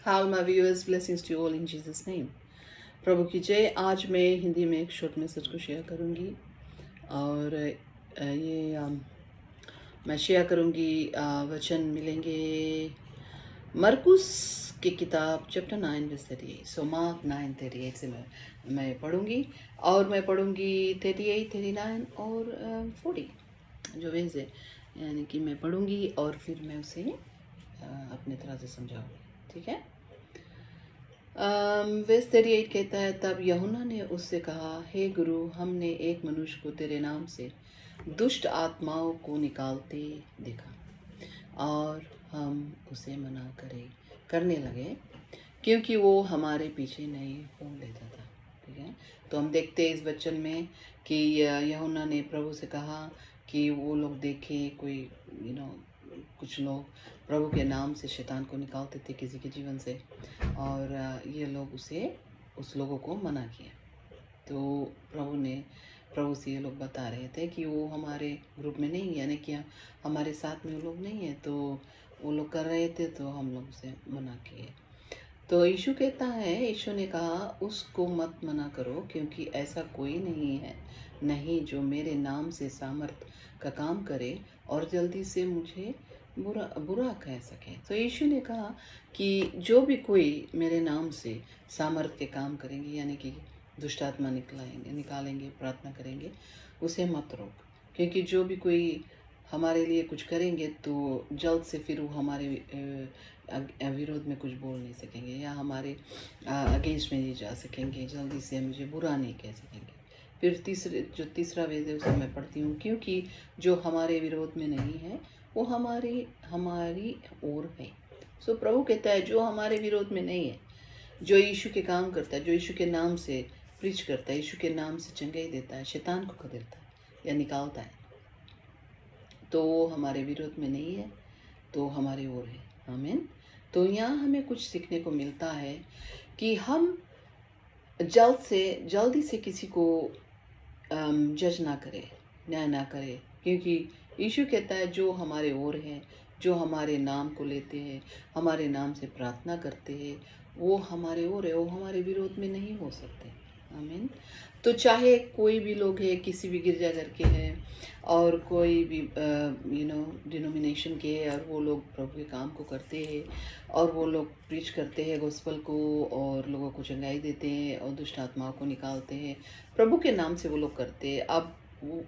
How my viewers, blessings to you all in Jesus name. प्रभु की जय। आज मैं हिंदी में एक शॉर्ट मैसेज को शेयर करूंगी और मैं शेयर करूंगी वचन मिलेंगे मरकुस की किताब चैप्टर 9 वर्स 38। सो मार्क 9:38 से मैं पढ़ूंगी और मैं पढ़ूंगी 38, 39 और 40 जो वेज है, यानी कि मैं पढ़ूंगी और फिर मैं उसे अपने तरह से समझाऊंगी। ठीक है। वेस 38 कहता है, तब यूहन्ना ने उससे कहा, हे गुरु, हमने एक मनुष्य को तेरे नाम से दुष्ट आत्माओं को निकालते देखा और हम उसे मना करने लगे क्योंकि वो हमारे पीछे नहीं हो लेता था। ठीक है। तो हम देखते हैं इस वचन में कि यूहन्ना ने प्रभु से कहा कि वो लोग देखें कोई कुछ लोग प्रभु के नाम से शैतान को निकालते थे किसी के जीवन से, और ये लोग उस लोगों को मना किया। तो प्रभु से ये लोग बता रहे थे कि वो हमारे ग्रुप में नहीं, यानी कि हमारे साथ में वो लोग नहीं है। तो वो लोग कर रहे थे तो हम लोग उसे मना किए। तो यीशु कहता है, यीशु ने कहा, उसको मत मना करो क्योंकि ऐसा कोई नहीं जो मेरे नाम से सामर्थ का काम करे और जल्दी से मुझे बुरा कह सके। तो यीशु ने कहा कि जो भी कोई मेरे नाम से सामर्थ के काम करेंगे, यानी कि दुष्ट आत्मा निकालेंगे, प्रार्थना करेंगे, उसे मत रोक, क्योंकि जो भी कोई हमारे लिए कुछ करेंगे तो जल्द से फिर वो हमारे विरोध में कुछ बोल नहीं सकेंगे या हमारे अगेंस्ट में नहीं जा सकेंगे, जल्दी से मुझे बुरा नहीं कह सकेंगे। फिर तीसरा वेद है उसे मैं पढ़ती हूँ, क्योंकि जो हमारे विरोध में नहीं है वो हमारी ओर है। सो प्रभु कहता है, जो हमारे विरोध में नहीं है, जो यीशु के काम करता है, जो यीशु के नाम से प्रीच करता है, यीशु के नाम से चंगाई देता है, शैतान को खदेड़ता है या निकालता है, तो वो हमारे विरोध में नहीं है, तो हमारी ओर है। आमीन। तो यहाँ हमें कुछ सीखने को मिलता है कि हम जल्दी से किसी को जज ना करें, न्याय ना करें, क्योंकि यीशु कहता है जो हमारे ओर हैं, जो हमारे नाम को लेते हैं, हमारे नाम से प्रार्थना करते हैं, वो हमारे ओर है, वो हमारे विरोध में नहीं हो सकते। आमीन। तो चाहे कोई भी लोग है, किसी भी गिरजाघर के हैं और कोई भी डिनोमिनेशन के है, और वो लोग प्रभु के काम को करते हैं और वो लोग प्रीच करते हैं गॉस्पल को और लोगों को चंगाई देते हैं और दुष्ट आत्माओं को निकालते हैं, प्रभु के नाम से वो लोग करते हैं। अब वो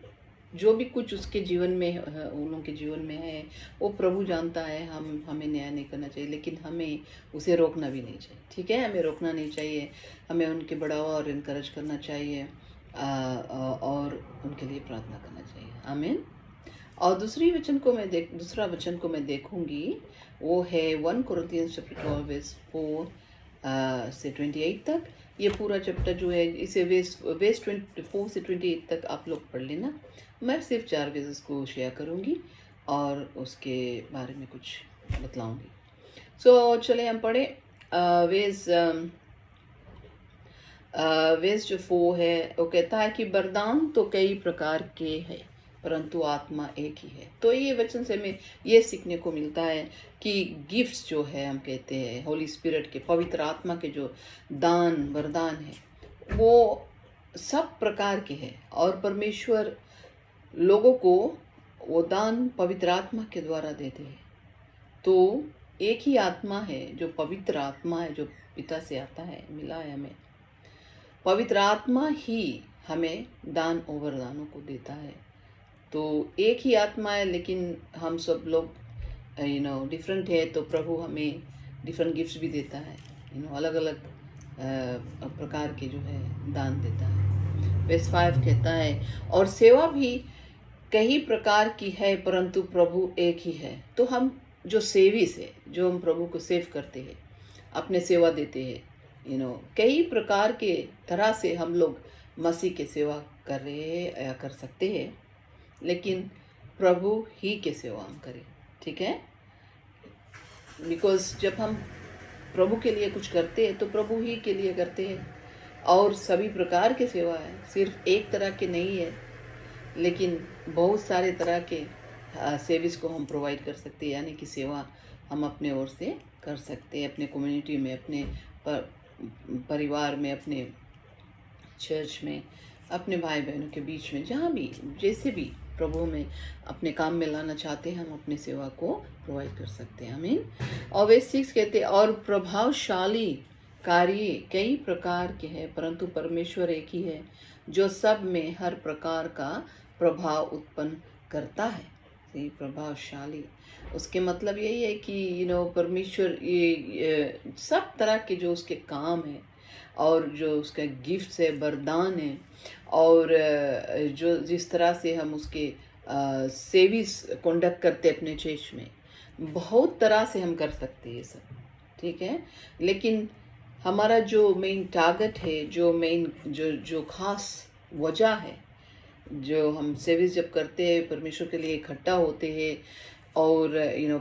जो भी कुछ उसके जीवन में उन लोगों के जीवन में है वो प्रभु जानता है। हमें न्याय नहीं करना चाहिए, लेकिन हमें उसे रोकना भी नहीं चाहिए। ठीक है, हमें रोकना नहीं चाहिए, हमें उनके बढ़ावा और इनकरेज करना चाहिए और उनके लिए प्रार्थना करना चाहिए। आमीन। और दूसरा वचन को मैं देखूंगी, वो है 1 Corinthians 12:4 से 28 तक। ये पूरा चैप्टर जो है, इसे वेस 24 से 28 तक आप लोग पढ़ लेना। मैं सिर्फ 4 वेजेस को शेयर करूंगी और उसके बारे में कुछ बतलाऊंगी। सो चले हम पढ़े। वेस जो 4 है वो कहता है कि वरदान तो कई प्रकार के हैं परंतु आत्मा एक ही है। तो ये वचन से हमें ये सीखने को मिलता है कि गिफ्ट्स जो है, हम कहते हैं होली स्पिरिट के, पवित्र आत्मा के जो वरदान है, वो सब प्रकार के हैं और परमेश्वर लोगों को वो दान पवित्र आत्मा के द्वारा देते हैं। तो एक ही आत्मा है जो पवित्र आत्मा है, जो पिता से आता है, मिला है हमें। पवित्र आत्मा ही हमें दान और वरदानों को देता है। तो एक ही आत्मा है, लेकिन हम सब लोग डिफरेंट है, तो प्रभु हमें डिफरेंट गिफ्ट्स भी देता है, अलग अलग प्रकार के जो है दान देता है। वर्स 5 कहता है, और सेवा भी कई प्रकार की है परंतु प्रभु एक ही है। तो हम जो सेविस है, जो हम प्रभु को सेव करते हैं, अपने सेवा देते हैं, कई प्रकार के तरह से हम लोग मसीह के सेवा कर रहे हैं या कर सकते हैं, लेकिन प्रभु ही के सेवा हम करें। ठीक है, बिकॉज जब हम प्रभु के लिए कुछ करते हैं तो प्रभु ही के लिए करते हैं, और सभी प्रकार के सेवा है, सिर्फ एक तरह के नहीं है, लेकिन बहुत सारे तरह के सर्विस को हम प्रोवाइड कर सकते हैं, यानी कि सेवा हम अपने ओर से कर सकते हैं, अपने कम्युनिटी में, अपने परिवार में, अपने चर्च में, अपने भाई बहनों के बीच में, जहाँ भी जैसे भी प्रभु में अपने काम में लाना चाहते हैं, हम अपनी सेवा को प्रोवाइड कर सकते हैं। आमीन। और वे 6 कहते हैं, और प्रभावशाली कार्य कई प्रकार के हैं, परंतु परमेश्वर एक ही है जो सब में हर प्रकार का प्रभाव उत्पन्न करता है। सही, प्रभावशाली, उसके मतलब यही है कि परमेश्वर ये सब तरह के जो उसके काम है और जो उसका गिफ्ट है, वरदान है, और जो जिस तरह से हम उसके सर्विस कंडक्ट करते अपने चर्च में, बहुत तरह से हम कर सकते हैं ये सब, ठीक है। लेकिन हमारा जो मेन टारगेट है, जो मेन जो खास वजह है, जो हम सर्विस जब करते हैं, परमेश्वर के लिए इकट्ठा होते हैं और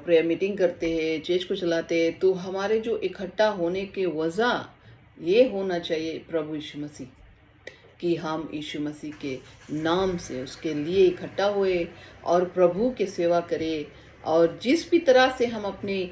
प्रेयर मीटिंग करते हैं, चर्च को चलाते हैं, तो हमारे जो इकट्ठा होने के वजह ये होना चाहिए प्रभु यीशु मसीह, कि हम यीशु मसीह के नाम से उसके लिए इकट्ठा हुए और प्रभु के सेवा करें। और जिस भी तरह से हम अपने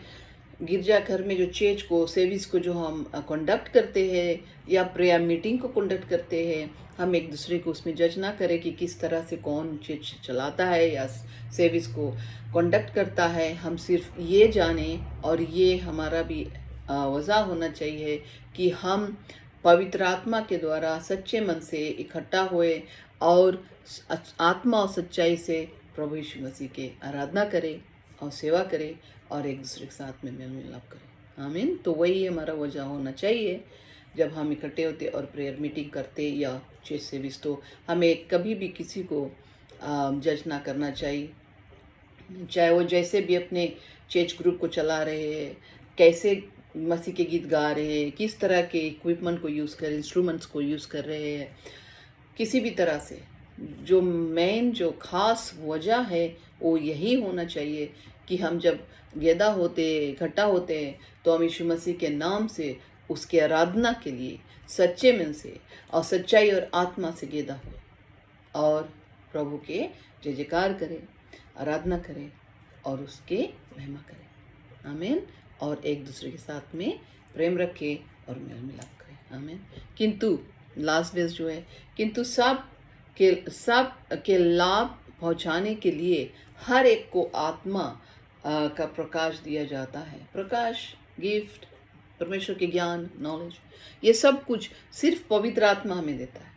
गिरजाघर में जो चर्च को, सर्विस को जो हम कंडक्ट करते हैं या प्रेयर मीटिंग को कंडक्ट करते हैं, हम एक दूसरे को उसमें जज ना करें कि किस तरह से कौन चर्च चलाता है या सर्विस को कंडक्ट करता है। हम सिर्फ ये जाने, और ये हमारा भी वजह होना चाहिए कि हम पवित्र आत्मा के द्वारा सच्चे मन से इकट्ठा हुए और आत्मा और सच्चाई से प्रभु यीशु मसीह के आराधना करें और सेवा करें और एक दूसरे के साथ में मेल मिलाप करें। आमीन। तो वही हमारा वजह होना चाहिए जब हम इकट्ठे होते और प्रेयर मीटिंग करते या चर्च सर्विस। तो हमें कभी भी किसी को जज ना करना चाहिए, चाहे वो जैसे भी अपने चर्च ग्रुप को चला रहे हैं, कैसे मसीह के गीत गा रहे हैं, किस तरह के इक्विपमेंट को यूज़ कर, इंस्ट्रूमेंट्स को यूज़ कर रहे हैं, किसी भी तरह से जो मेन जो खास वजह है वो यही होना चाहिए कि हम जब गेदा होते, इकट्ठा होते हैं, तो हम यीशु मसीह के नाम से उसके आराधना के लिए सच्चे मन से और सच्चाई और आत्मा से गेदा हो और प्रभु के जय जयकार करें, आराधना करें और उसके महिमा करें। आमीन। और एक दूसरे के साथ में प्रेम रखें और मेल मिलाप करें। आमीन। किंतु लास्ट वेस जो है, किंतु सब के लाभ पहुंचाने के लिए हर एक को आत्मा का प्रकाश दिया जाता है। प्रकाश, गिफ्ट, परमेश्वर के ज्ञान, नॉलेज, ये सब कुछ सिर्फ पवित्र आत्मा हमें देता है।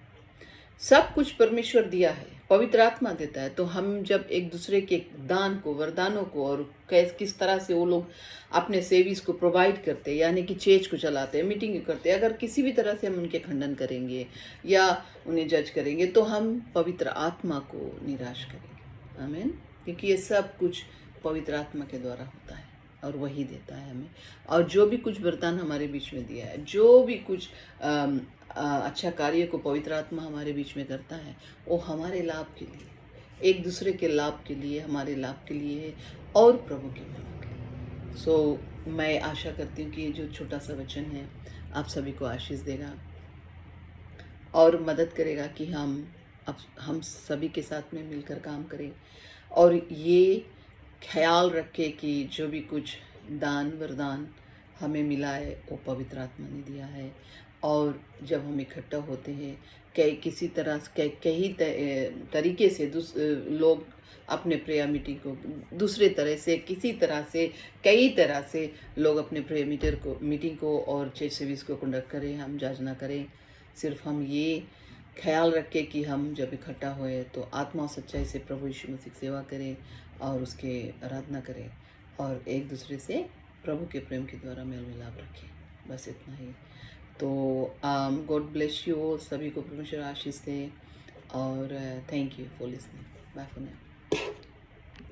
सब कुछ परमेश्वर दिया है, पवित्र आत्मा देता है। तो हम जब एक दूसरे के दान को, वरदानों को, और किस तरह से वो लोग अपने सर्विस को प्रोवाइड करते हैं, यानी कि चर्च को चलाते हैं, मीटिंग करते हैं, अगर किसी भी तरह से हम उनके खंडन करेंगे या उन्हें जज करेंगे तो हम पवित्र आत्मा को निराश करेंगे। आमीन। क्योंकि ये सब कुछ पवित्र आत्मा के द्वारा होता है और वही देता है हमें। और जो भी कुछ वरदान हमारे बीच में दिया है, जो भी कुछ अच्छा कार्य को पवित्र आत्मा हमारे बीच में करता है, वो हमारे लाभ के लिए, एक दूसरे के लाभ के लिए, हमारे लाभ के लिए है और प्रभु के महिमा के लिए। सो मैं आशा करती हूँ कि ये जो छोटा सा वचन है आप सभी को आशीष देगा और मदद करेगा कि हम सभी के साथ में मिलकर काम करें और ये ख्याल रखें कि जो भी कुछ दान वरदान हमें मिला है वो पवित्र आत्मा ने दिया है। और जब हम इकट्ठा होते हैं, किसी तरह कई तरीके से लोग अपने प्रेयर मीटिंग को दूसरे तरह से, किसी तरह से, कई तरह से लोग अपने प्रेयर मीटिंग को और चर्च सर्विस को कंडक्ट करें, हम जज ना करें। सिर्फ हम ये ख्याल रखें कि हम जब इकट्ठा हुए तो आत्मा और सच्चाई से प्रभु यीशु मसीह की सेवा करें और उसके आराधना करें और एक दूसरे से प्रभु के प्रेम के द्वारा मेल मिलाप रखें। बस इतना ही। तो गॉड ब्लेस यू, सभी को परमेश्वर आशीष दे और thank you for listening. Bye for now.